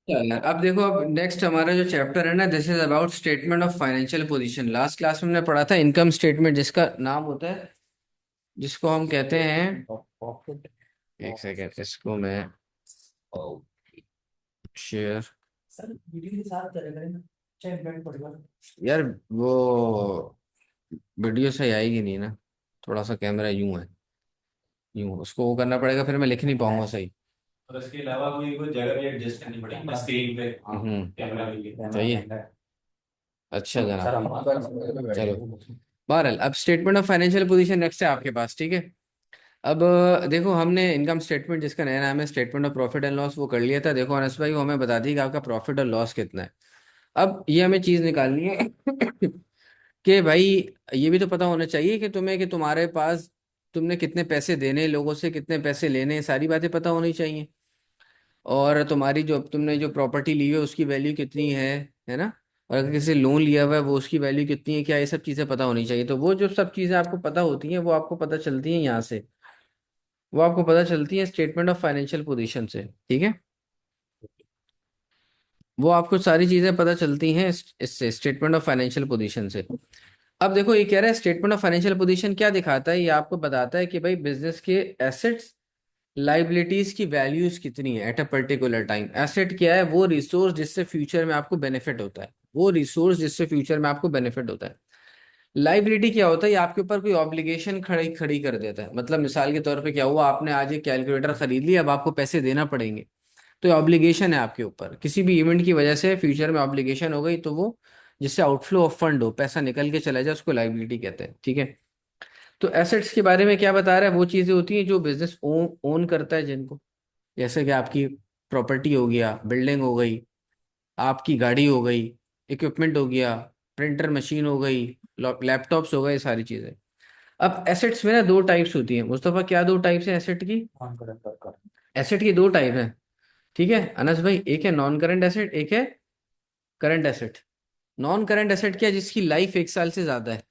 यार अब देखो, अब नेक्स्ट हमारा जो चैप्टर है ना, this is about statement of financial position. Last class में हमने पढ़ा था इनकम स्टेटमेंट, जिसका नाम होता है, जिसको हम कहते हैं, एक सेकेंड, इसको मैं शेयर, सर वीडियो के साथ चलेगा ना, चाहे इम्पैक्ट पड़ेगा। यार वो वीडियो सही आएगी नहीं ना, थोड़ा सा कैमरा यूं है, यूं उसको वो करना पड़ेगा, फिर मैं लिख नहीं पाऊंगा सही। और इसके अलावा कोई कोई जगह भी एडजस्ट करनी पड़ेगी ना स्क्रीन पे। हाँ, कैमरा भी सही है। अच्छा सर जनाब, चलो। हमारा बहरहाल अब statement of financial position next है आपके पास, ठीक है। अब देखो, हमने इनकम स्टेटमेंट, जिसका नया नाम है statement of profit and loss, वो कर लिया था। देखो अनस भाई, वो हमें बता दी कि आपका प्रॉफिट और लॉस कितना है। अब ये हमें चीज निकालनी है कि भाई, ये भी तो पता होना चाहिए कि तुम्हें, कि तुम्हारे पास, तुमने कितने पैसे देने, लोगों से कितने पैसे लेने, सारी बातें पता होनी चाहिए। और तुम्हारी जो, तुमने जो प्रॉपर्टी ली है उसकी वैल्यू कितनी है ना। और अगर किसी लोन लिया हुआ है, वो उसकी वैल्यू कितनी है, क्या, ये सब चीज़ें पता होनी चाहिए। तो वो जो सब चीज़ें आपको पता होती हैं, वो आपको पता चलती हैं यहाँ से, वो आपको पता चलती है स्टेटमेंट ऑफ फाइनेंशियल पोजीशन से, ठीक है। वो आपको सारी चीज़ें पता चलती हैं इससे, स्टेटमेंट ऑफ फाइनेंशियल पोजीशन से। अब देखो, ये कह रहा है स्टेटमेंट ऑफ फाइनेंशियल पोजीशन क्या दिखाता है, ये आपको बताता है कि भाई बिजनेस के एसेट्स, लाइबिलिटीज की वैल्यूज कितनी है at a particular time. Asset क्या है? वो रिसोर्स जिससे फ्यूचर में आपको बेनिफिट होता है, वो रिसोर्स जिससे फ्यूचर में आपको बेनिफिट होता है। लाइबिलिटी क्या होता है? ये आपके ऊपर कोई ऑब्लिगेशन खड़ी खड़ी कर देता है। मतलब मिसाल के तौर पे क्या हुआ, आपने आज एक कैलकुलेटर खरीद लिया, अब आपको पैसे देना पड़ेंगे, तो ये ऑब्लिगेशन है आपके ऊपर। किसी भी इवेंट की वजह से फ्यूचर में ऑब्लिगेशन हो गई, तो वो, जिससे आउटफ्लो ऑफ फंड हो, पैसा निकल के चला जाए, उसको लाइबिलिटी कहते हैं, ठीक है। तो एसेट्स के बारे में क्या बता रहा है? वो चीजें होती हैं जो बिजनेस ओन करता है, जिनको, जैसे कि आपकी प्रॉपर्टी हो गया, बिल्डिंग हो गई, आपकी गाड़ी हो गई, इक्विपमेंट हो गया, प्रिंटर मशीन हो गई, लैपटॉप्स हो गए, सारी चीजें। अब एसेट्स में ना दो टाइप्स होती हैं मुस्तफा। क्या दो टाइप्स हैं एसेट की? ऑन करें कर। एसेट की दो टाइप है, ठीक है अनस भाई। एक है नॉन करंट एसेट, एक है current asset. Non current asset क्या है? जिसकी लाइफ 1 साल से ज्यादा है।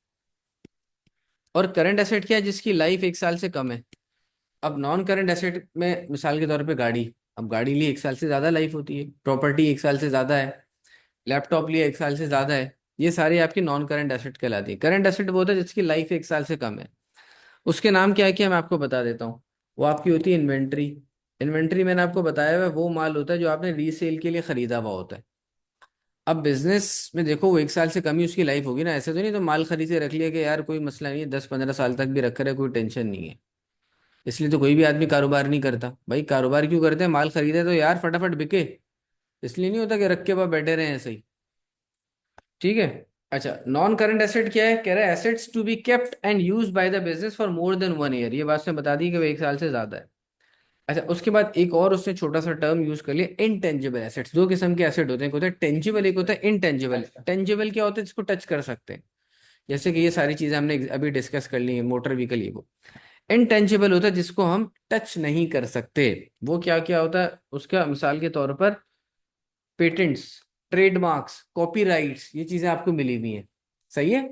और करंट एसेट क्या है? जिसकी लाइफ 1 साल से कम है। अब नॉन करंट एसेट में मिसाल के तौर पे गाड़ी, अब गाड़ी लिए 1 साल से ज्यादा लाइफ होती है, प्रॉपर्टी 1 साल से ज्यादा है, लैपटॉप लिए 1 साल से ज्यादा है। ये सारी आपकी नॉन करंट एसेट कहलाती है। करंट एसेट वो होता है जिसकी लाइफ 1 साल से कम है। उसके नाम क्या है, क्या मैं आपको बता देता हूँ। वो आपकी होती है इन्वेंट्री। इन्वेंट्री मैंने आपको बताया हुआ है, वो माल होता है जो आपने रीसेल के लिए खरीदा हुआ होता है। अब बिजनेस में देखो, वो 1 साल से कम ही उसकी लाइफ होगी ना, ऐसे तो नहीं तो माल खरीद के रख लिया कि यार कोई मसला नहीं है, 10-15 साल तक भी रख रहे, कोई टेंशन नहीं है। इसलिए तो कोई भी आदमी कारोबार नहीं करता भाई। कारोबार क्यों करते हैं? माल खरीदे तो यार फटाफट बिके, इसलिए नहीं होता कि रख के बाद बैठे रहे ऐसे ही, ठीक है। अच्छा, नॉन करंट एसेट क्या है? कह रहा है assets to be kept and use by the business for more than 1 year. ये बात से बता दी कि वो 1 साल से ज्यादा है। अच्छा, उसके बाद एक और उसने छोटा सा टर्म यूज कर लिया, इनटेंजिबल एसेट्स। दो किस्म के एसेट होते हैं, एक होता है टेंजिबल, एक होता है इनटेंजिबल। टेंजिबल क्या होता है? जिसको टच कर सकते हैं, जैसे कि ये सारी चीजें हमने अभी डिस्कस कर ली है, मोटर व्हीकल, ये वो। इनटेंजिबल होता है जिसको हम टच नहीं कर सकते। वो क्या क्या होता है उसका? मिसाल के तौर पर पेटेंट्स, ट्रेडमार्क्स, कॉपीराइट्स, ये चीजें आपको मिली हुई हैं, सही है।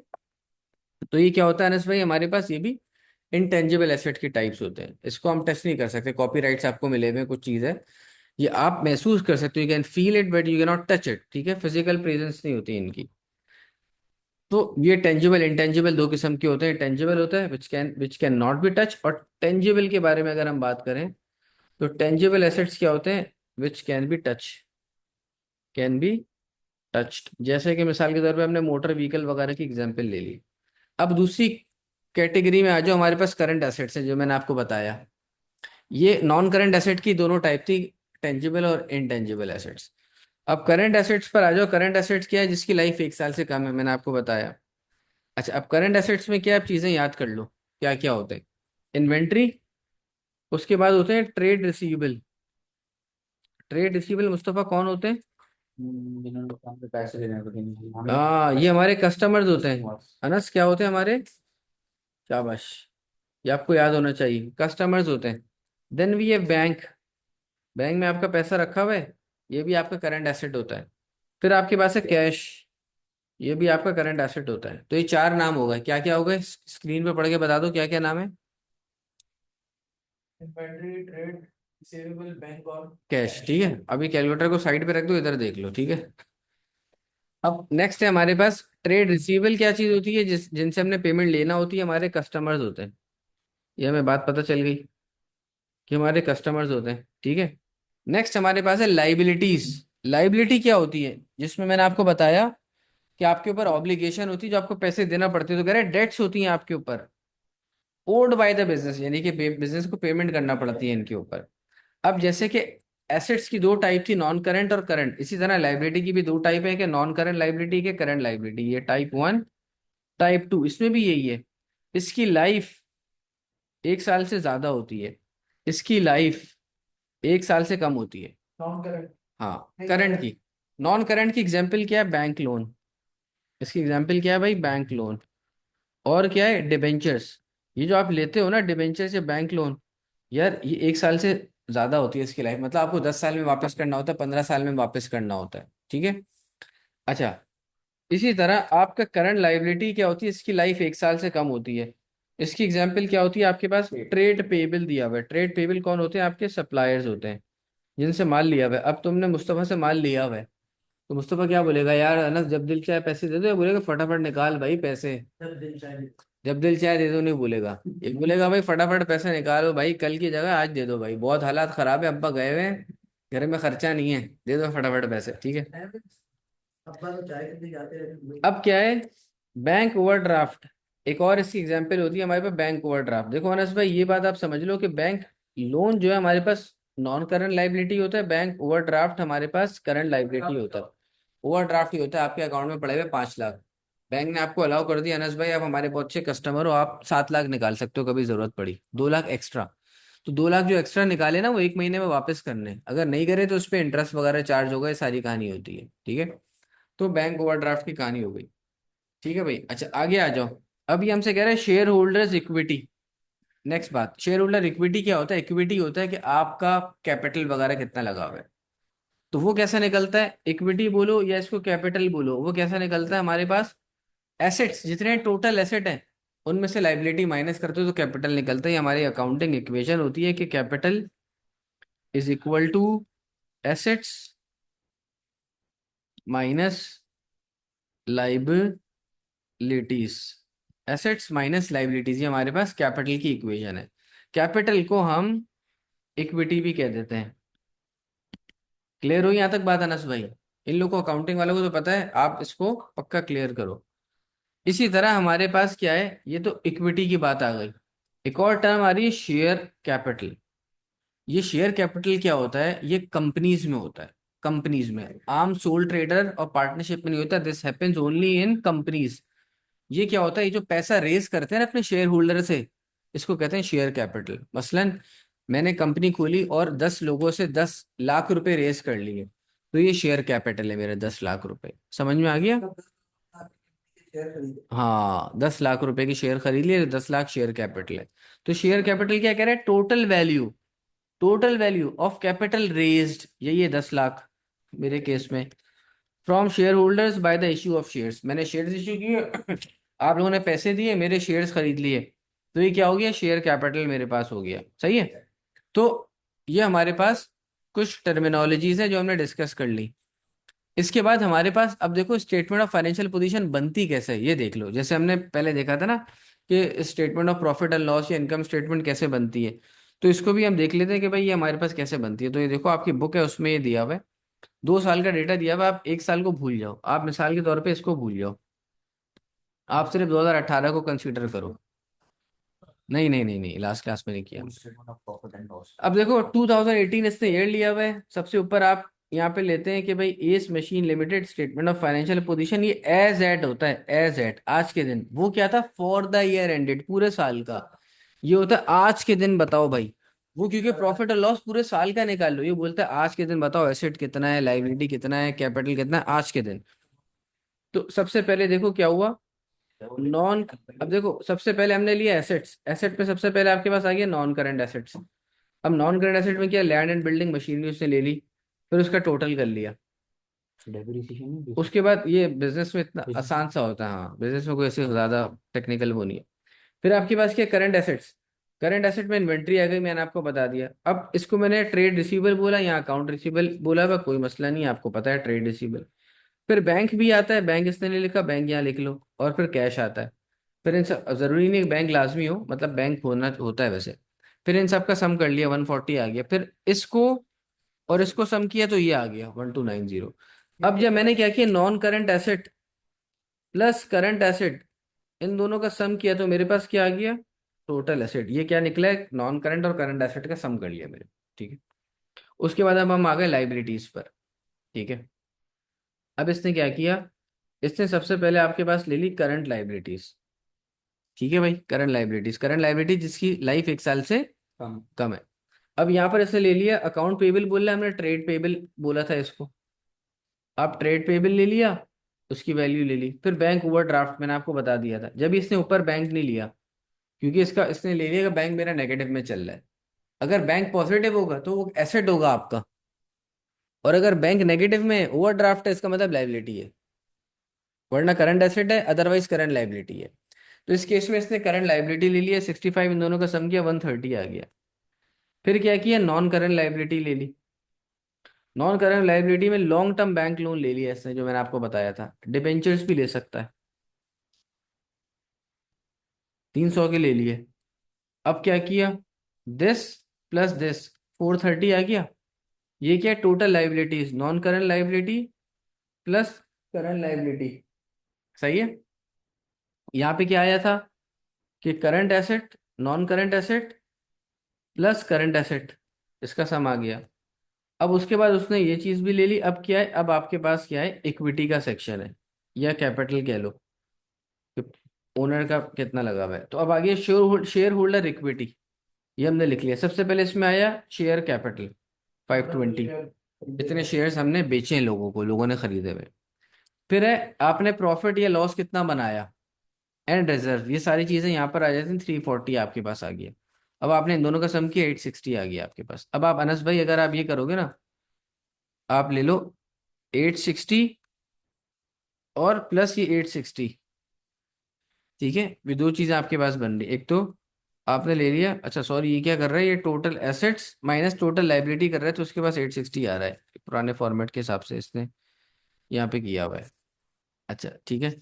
तो ये क्या होता है अनस भाई, हमारे पास ये भी इनटेंजिबल एसेट के टाइप्स होते हैं। इसको हम टच नहीं कर सकते। कॉपीराइट्स आपको मिले हुए हैं, कुछ चीज है, ये आप महसूस कर सकते हो, you can feel it but you can not touch it, ठीक है। फिजिकल प्रेजेंस नहीं होती इनकी। तो ये टेंजिबल इंटेंजिबल दो किस्म के होते हैं। टेंजिबल होता है which can not be touch, और टेंजिबल के बारे में अगर हम बात करें, तो टेंजिबल एसेट्स क्या होते हैं? Which can be touch, can be touched. जैसे कि मिसाल के तौर पे हमने मोटर व्हीकल वगैरह की एग्जांपल ले ली। अब दूसरी कैटेगरी में आ जाओ, हमारे पास करंट एसेट्स हैं, जो मैंने आपको बताया। ये नॉन करंट एसेट की दोनों टाइप थी, टेंजिबल और इनटेंजिबल एसेट्स। अब करंट एसेट्स पर आ जाओ। करंट एसेट्स क्या है? जिसकी लाइफ 1 साल से कम है, मैंने आपको बताया। अच्छा, अब करंट एसेट्स में क्या, आप चीजें याद कर लो क्या क्या होते हैं। इन्वेंट्री, उसके बाद होते हैं trade receivable. Trade receivable Mustafa कौन होते हैं? जिन्होंने दुकान पे पैसे देने को देंगे हमें हाँ, ये कस्टमर। हमारे कस्टमर्स होते हैं। अनस, क्या होते हैं हमारे? शाबाश, ये आपको याद होना चाहिए, कस्टमर्स होते हैं। Then we have bank. Bank में आपका पैसा रखा हुआ है, ये भी आपका करंट एसेट होता है। फिर आपके पास है कैश, ये भी आपका करंट एसेट होता है। तो ये चार नाम हो गए, क्या क्या हो गए? स्क्रीन पे पढ़ के बता दो क्या क्या नाम है। इन्वेंट्री, ट्रेड, रिसीवेबल बैंक और कैश, ठीक है। अभी कैलकुलेटर को साइड पे रख दो, इधर देख लो, ठीक है। अब नेक्स्ट है हमारे पास ट्रेड रिसीवेबल। क्या चीज होती है जिनसे हमने पेमेंट लेना होती है, हमारे कस्टमर्स होते हैं। ये हमें बात पता चल गई कि हमारे कस्टमर्स होते हैं, ठीक है। नेक्स्ट हमारे पास है लाइबिलिटीज। लाइबिलिटी क्या होती है? जिसमें मैंने आपको बताया कि आपके ऊपर ऑब्लिगेशन होती है, जो आपको पैसे देना पड़ते हैं, तो कह रहे डेट्स होती हैं आपके ऊपर, ओड बाय द बिजनेस, यानी कि बिजनेस को पेमेंट करना पड़ती है इनके ऊपर। अब जैसे कि एसेट्स की दो टाइप थी, नॉन करंट और करंट, इसी तरह लाइबिलिटी की भी दो टाइप है, कि नॉन करंट लाइबिलिटी के करंट लाइबिलिटी। ये टाइप वन, टाइप टू, इसमें भी यही है। इसकी लाइफ 1 साल से ज्यादा होती है, इसकी लाइफ 1 साल से कम होती है। Non current. हाँ, करंट की। नॉन करंट की एग्जाम्पल क्या है? Bank loan. इसकी एग्जाम्पल क्या है भाई? Bank loan. और क्या है? डिबेंचर्स। ये जो आप लेते हो ना डिबेंचर्स या बैंक लोन, यार ये 1 साल से ज्यादा होती है इसकी लाइफ, मतलब आपको 10 साल में वापस करना होता है, 15 साल में वापस करना होता है, ठीक है। अच्छा, इसी तरह आपका करंट लाइबिलिटी क्या होती है? इसकी लाइफ 1 साल से कम होती है। इसकी एग्जाम्पल क्या होती है? आपके पास ट्रेड पेबल दिया हुआ है। ट्रेड पेबल कौन होते हैं? आपके सप्लायर्स होते हैं, जिनसे माल लिया हुआ है। अब तुमने मुस्तफा से माल लिया हुआ है, तो मुस्तफा क्या बोलेगा? यार अनस, जब दिल चाहे पैसे दे दो, या बोलेगा फटाफट निकाल भाई पैसे? जब दिल चाहे। जब दिल चाहे दे दो नहीं बोलेगा, एक बोलेगा भाई फटाफट पैसे निकालो भाई, कल की जगह आज दे दो भाई, बहुत हालात खराब है, अब्बा गए हुए हैं, घर में खर्चा नहीं है, दे दो फटाफट पैसे, ठीक है। अब्बा तो चाय पीते जाते रहते। अब क्या है? Bank overdraft. एक और इसकी एग्जांपल होती है हमारे पास, बैंक ओवरड्राफ्ट। देखो अनस भाई, ये बात आप समझ लो कि बैंक लोन जो है हमारे पास नॉन करंट लाइबिलिटी होता है, बैंक ओवरड्राफ्ट हमारे पास करंट लाइबिलिटी होता है। ओवरड्राफ्ट ही होता है आपके अकाउंट में पड़े हुए 5 लाख, बैंक ने आपको अलाउ कर दिया, अनस भाई आप हमारे बहुत अच्छे कस्टमर हो, आप 7 लाख निकाल सकते हो, कभी जरूरत पड़ी 2 लाख एक्स्ट्रा। तो 2 लाख जो एक्स्ट्रा निकाले ना, वो 1 महीने में वापस करने हैं। अगर नहीं करे तो उस पर इंटरेस्ट वगैरह चार्ज होगा, ये सारी कहानी होती है, ठीक है। तो बैंक ओवरड्राफ्ट की कहानी हो गई, ठीक है भाई। अच्छा, आगे आ जाओ। अभी हमसे कह रहे हैं शेयर होल्डर्स इक्विटी। नेक्स्ट बात, शेयर होल्डर इक्विटी क्या होता है? इक्विटी होता है कि आपका कैपिटल वगैरह कितना लगा हुआ है। तो वो कैसा निकलता है? इक्विटी बोलो या इसको कैपिटल बोलो, वो कैसा निकलता है हमारे पास? एसेट्स, जितने टोटल एसेट हैं उनमें से लाइबिलिटी माइनस करते हो तो कैपिटल निकलता है। ये हमारी अकाउंटिंग इक्वेशन होती है कि capital is equal to assets minus liabilities. Assets minus liabilities, ये हमारे पास कैपिटल की इक्वेशन है। कैपिटल को हम इक्विटी भी कह देते हैं। क्लियर हो यहाँ तक बात अनस भाई? इन लोगों को, अकाउंटिंग वालों को तो पता है, आप इसको पक्का क्लियर करो। इसी तरह हमारे पास क्या है? ये तो इक्विटी की बात आ गई। एक और टर्म आ रही है शेयर कैपिटल। ये शेयर कैपिटल क्या होता है? ये कंपनीज में होता है। कंपनीज में, आम सोल ट्रेडर और पार्टनरशिप में नहीं होता, this happens only in companies. ये क्या होता है? ये जो पैसा रेज करते हैं ना अपने शेयर होल्डर से, इसको कहते हैं शेयर कैपिटल। मसलन मैंने कंपनी खोली और 10 लोगों से 10 लाख रुपए रेज कर लिए, तो ये शेयर कैपिटल है मेरे, 10 लाख रुपए। समझ में आ गया? शेयर खरीदे। हाँ, 10 लाख रुपए की शेयर खरीद लिए तो 10 लाख शेयर कैपिटल है। तो शेयर कैपिटल क्या कह रहा है? Total value, total value of capital raised, यही है 10 लाख मेरे केस में, from share holders by the issue of shares. मैंने शेयर्स इश्यू किए, आप लोगों ने पैसे दिए, मेरे शेयर्स खरीद लिए, तो ये क्या हो गया? शेयर कैपिटल मेरे पास हो गया, सही है। तो ये हमारे पास कुछ टर्मिनोलॉजीज है जो हमने डिस्कस कर ली। इसके बाद हमारे पास, अब देखो स्टेटमेंट ऑफ फाइनेंशियल पोजीशन बनती कैसे है, ये देख लो। जैसे हमने पहले देखा था ना कि statement of profit and loss या इनकम स्टेटमेंट कैसे बनती है, तो इसको भी हम देख लेते हैं कि भाई ये हमारे पास कैसे बनती है। तो ये देखो आपकी बुक है, उसमें ये दिया हुआ है, 2 साल का डेटा दिया हुआ है। आप 1 साल को भूल जाओ, आप मिसाल के तौर पे इसको भूल जाओ, आप सिर्फ 2018 को कंसीडर करो। नहीं नहीं नहीं नहीं, लास्ट क्लास में नहीं किया। Statement of profit and loss. अब देखो 2018 इसने ईयर लिया हुआ है, सबसे ऊपर आप यहाँ पे लेते हैं कि भाई S machine limited statement of financial position, ये एज एट होता है, एज एट, आज के दिन। वो क्या था? फॉर द ईयर एंडेड, पूरे साल का। ये होता है आज के दिन बताओ भाई। वो क्योंकि प्रॉफिट और लॉस पूरे साल का निकाल लो, ये बोलता है आज के दिन बताओ एसेट कितना है, लाइबिलिटी कितना है, कैपिटल कितना है, आज के दिन। तो सबसे पहले देखो क्या हुआ, नॉन। अब देखो सबसे पहले हमने लिया एसेट्स, एसेट पे सबसे पहले आपके पास आ गया नॉन करंट एसेट्स। अब नॉन करंट एसेट में क्या? लैंड एंड बिल्डिंग मशीनरी उसने ले ली, फिर उसका टोटल कर लिया। डेप्रिसिएशन। उसके बाद ये बिजनेस में इतना आसान सा होता है, हाँ बिजनेस में कोई ऐसे ज्यादा टेक्निकल वो नहीं है। फिर आपके पास क्या? Current assets. करंट एसेट में इन्वेंट्री आ गई, मैंने आपको बता दिया। अब इसको मैंने ट्रेड रिसीवेबल बोला, यहाँ अकाउंट रिसीवेबल बोला हुआ, कोई मसला नहीं है, आपको पता है ट्रेड रिसीवेबल। फिर बैंक भी आता है, बैंक इसने नहीं लिखा, बैंक यहाँ लिख लो। और फिर कैश आता है। फिर इन सब, जरूरी नहीं बैंक लाजमी हो, मतलब बैंक होना होता है वैसे। फिर इन सब का सम कर लिया, 140 आ गया। फिर इसको और इसको सम किया तो ये आ गया 1290। अब जब मैंने क्या किया, non current asset plus current asset, इन दोनों का सम किया तो मेरे पास क्या आ गया, टोटल एसेट। ये क्या निकला है, नॉन करंट और करंट एसेट का सम कर लिया मेरे। ठीक है। उसके बाद अब हम आ गए लाइबिलिटीज पर। ठीक है। अब इसने क्या किया, इसने सबसे पहले आपके पास ले ली करंट लाइबिलिटीज। ठीक है भाई, करंट लाइबिलिटीज, करंट लाइबिलिटीज जिसकी लाइफ 1 साल से कम है। अब यहाँ पर इसने ले लिया अकाउंट पेबल, बोल रहा है हमने ट्रेड पेबल बोला था इसको। आप ट्रेड पेबल ले लिया, उसकी वैल्यू ले ली। फिर बैंक ओवरड्राफ्ट मैंने आपको बता दिया था, जब इसने ऊपर बैंक नहीं लिया, क्योंकि इसका इसने ले लिया कि बैंक मेरा नेगेटिव में चल रहा है। अगर बैंक पॉजिटिव होगा तो वो एसेट होगा आपका, और अगर बैंक नेगेटिव में ओवरड्राफ्ट है, इसका मतलब लाइबिलिटी है। वरना करंट एसेट है, अदरवाइज करंट लाइबिलिटी है। तो इस केस में इसने करंट लाइबिलिटी ले लिया 65, इन दोनों का सम किया 130 आ गया। फिर क्या किया, नॉन करंट लाइबिलिटी ले ली। नॉन करंट लाइबिलिटी में लॉन्ग टर्म बैंक लोन ले लिया इसने, जो मैंने आपको बताया था। डिबेंचर्स भी ले सकता है, 300 के ले लिए। अब क्या किया, दिस प्लस दिस 430 आ गया। ये क्या, total liabilities, non current liability plus current liability. सही है। यहाँ पे क्या आया था कि current asset, non current asset plus current asset, इसका सम आ गया। अब उसके बाद उसने ये चीज भी ले ली। अब क्या है, अब आपके पास क्या है, इक्विटी का सेक्शन है, या कैपिटल कह लो, ओनर का कितना लगा हुआ है। तो अब आगे शेयर होल्डर इक्विटी, ये हमने लिख लिया। सबसे पहले इसमें आया शेयर कैपिटल 520, इतने शेयर्स हमने बेचे हैं लोगों को, लोगों ने खरीदे हुए। फिर है आपने प्रॉफिट या लॉस कितना बनाया, एंड रिजर्व, ये सारी चीजें यहाँ पर आ जाती हैं। 340 आपके पास आ गया। अब आपने इन दोनों का सम किया, 860 आ गया आपके पास। अब आप अनस भाई अगर आप ये करोगे ना, आप ले लो 860 और प्लस ये 860। ठीक है, ये दो चीजें आपके पास बन रही। एक तो आपने ले लिया, अच्छा सॉरी, ये क्या कर रहा है, ये total assets minus total liability कर रहा है, तो उसके पास 860 आ रहा है, पुराने फॉर्मेट के हिसाब से इसने यहाँ पे किया हुआ है। अच्छा ठीक है।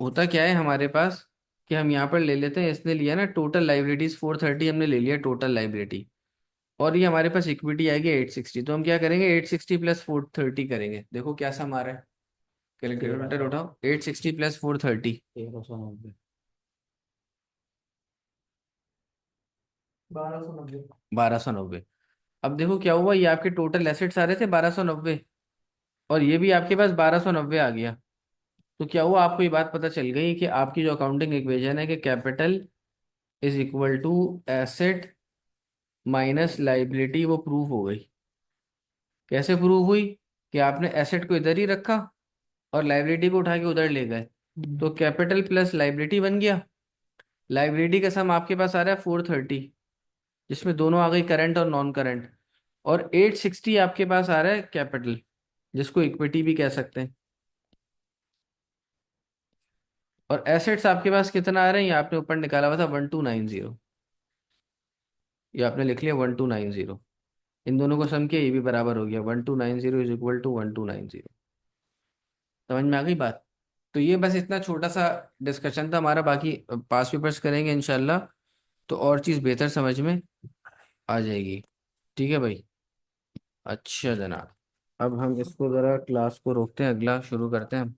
होता क्या है हमारे पास, कि हम यहाँ पर ले लेते हैं, इसने लिया ना टोटल लाइबिलिटीज 430, हमने ले लिया टोटल लाइबिलिटी, और ये हमारे पास इक्विटी आएगी 860। तो हम क्या करेंगे, 860 प्लस 430 करेंगे। देखो क्या सम आ रहा है, कैलकुलेटर उठाओ, 860 प्लस 430, 1290। अब देखो क्या हुआ, ये आपके टोटल एसेट्स आ रहे थे 1290, और ये भी आपके पास 1290 आ गया। तो क्या हुआ, आपको ये बात पता चल गई कि आपकी जो अकाउंटिंग इक्वेशन है कि capital is equal to asset minus liability, वो प्रूव हो गई। कैसे प्रूव हुई, कि आपने एसेट को इधर ही रखा और लाइबिलिटी को उठा के उधर ले गए, तो कैपिटल प्लस लाइबिलिटी बन गया। लाइबिलिटी का सम आपके पास आ रहा है 430, जिसमें दोनों आ गई करंट और नॉन करंट। और 860 आपके पास आ रहा है कैपिटल, जिसको इक्विटी भी कह सकते हैं। और एसेट्स आपके पास कितना आ रहे हैं, ये आपने ऊपर निकाला हुआ था 1290, ये आपने लिख लिया 1290। इन दोनों को सम किया, ये भी बराबर हो गया, 1290 इज इक्वल टू 1290। समझ में आ गई बात। तो ये बस इतना छोटा सा डिस्कशन था हमारा, बाकी पास पेपर्स करेंगे इंशाल्लाह, तो और चीज़ बेहतर समझ में आ जाएगी। ठीक है भाई। अच्छा जनाब, अब हम इसको ज़रा क्लास को रोकते हैं, अगला शुरू करते हैं हम।